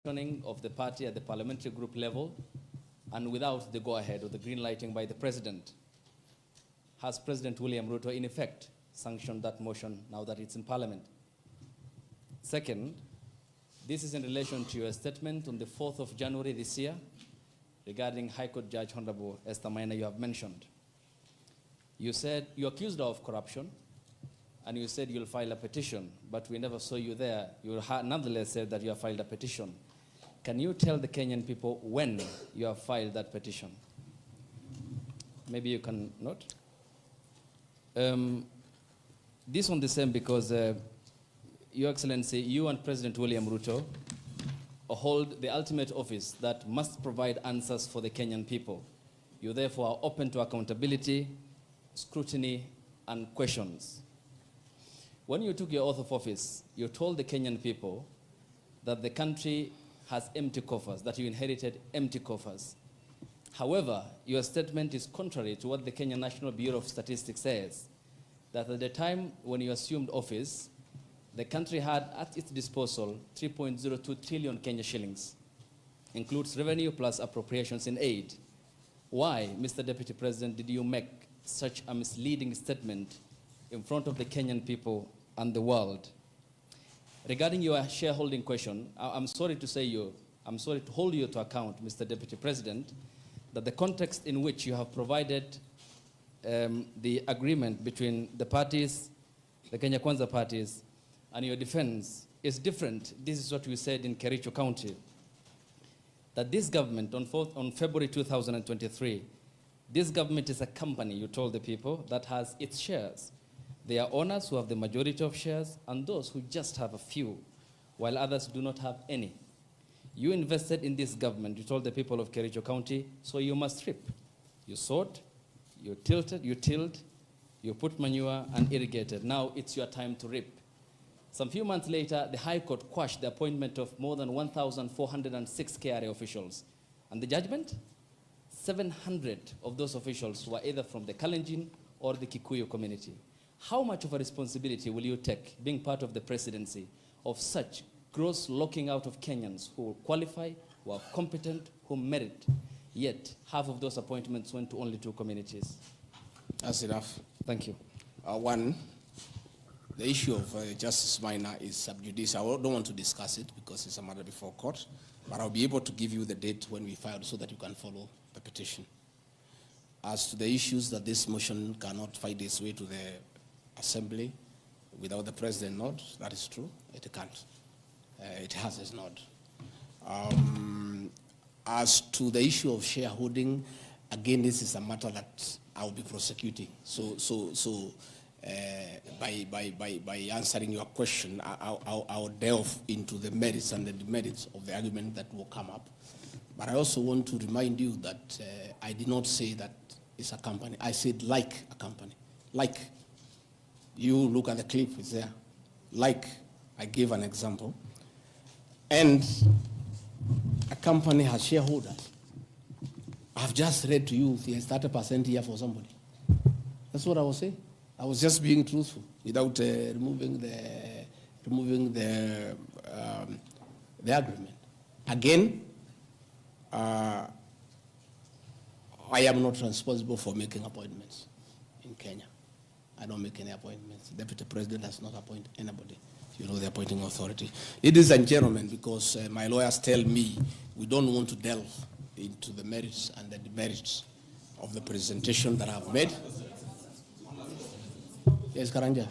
of the party at the parliamentary group level and without the go-ahead or the green lighting by the president. Has President William Ruto in effect sanctioned that motion now that it's in parliament? Second, this is in relation to your statement on the 4th of January this year regarding High Court Judge Honorable Esther Maina you have mentioned. You said you accused her of corruption and you said you'll file a petition, but we never saw you there. You nonetheless said that you have filed a petition. Can you tell the Kenyan people when you have filed that petition? Maybe you can note. This one the same because, Your Excellency, you and President William Ruto hold the ultimate office that must provide answers for the Kenyan people. You therefore are open to accountability, scrutiny, and questions. When you took your oath of office, you told the Kenyan people that the country has empty coffers, that you inherited empty coffers. However, your statement is contrary to what the Kenya National Bureau of Statistics says, that at the time when you assumed office, the country had at its disposal 3.02 trillion Kenya shillings, includes revenue plus appropriations in aid. Why, Mr. Deputy President, did you make such a misleading statement in front of the Kenyan people and the world? Regarding your shareholding question, I'm sorry to hold you to account, Mr. Deputy President, that the context in which you have provided the agreement between the parties, the Kenya Kwanza parties, and your defense is different. This is what we said in Kericho County, that this government on February 2023, this government is a company, you told the people, that has its shares. There are owners who have the majority of shares and those who just have a few, while others do not have any. You invested in this government, you told the people of Kericho County, so you must reap. You sowed, you tilled, you put manure and irrigated. Now it's your time to reap. Some few months later, the High Court quashed the appointment of more than 1,406 KRA officials. And the judgment? 700 of those officials were either from the Kalenjin or the Kikuyu community. How much of a responsibility will you take, being part of the presidency, of such gross locking out of Kenyans who qualify, who are competent, who merit, yet half of those appointments went to only 2 communities? That's enough. Thank you. One, the issue of Justice Minor is sub judice. I don't want to discuss it because it's a matter before court, but I'll be able to give you the date when we filed so that you can follow the petition. As to the issues that this motion cannot find its way to the Assembly without the President nod, that is true. It can't. It has its nod. As to the issue of shareholding, again, this is a matter that I will be prosecuting. By answering your question, I'll delve into the merits and the demerits of the argument that will come up. But I also want to remind you that I did not say that it's a company. I said like a company. Like. You look at the clip, it's there. Like, I gave an example. And a company has shareholders. I've just read to you, there's 30% here for somebody. That's what I was saying. I was just being truthful without removing the agreement. Again, I am not responsible for making appointments in Kenya. I don't make any appointments. The Deputy President does not appoint anybody. You know, the appointing authority. Ladies and gentlemen, because my lawyers tell me we don't want to delve into the merits and the demerits of the presentation that I've made. Yes, Karanja.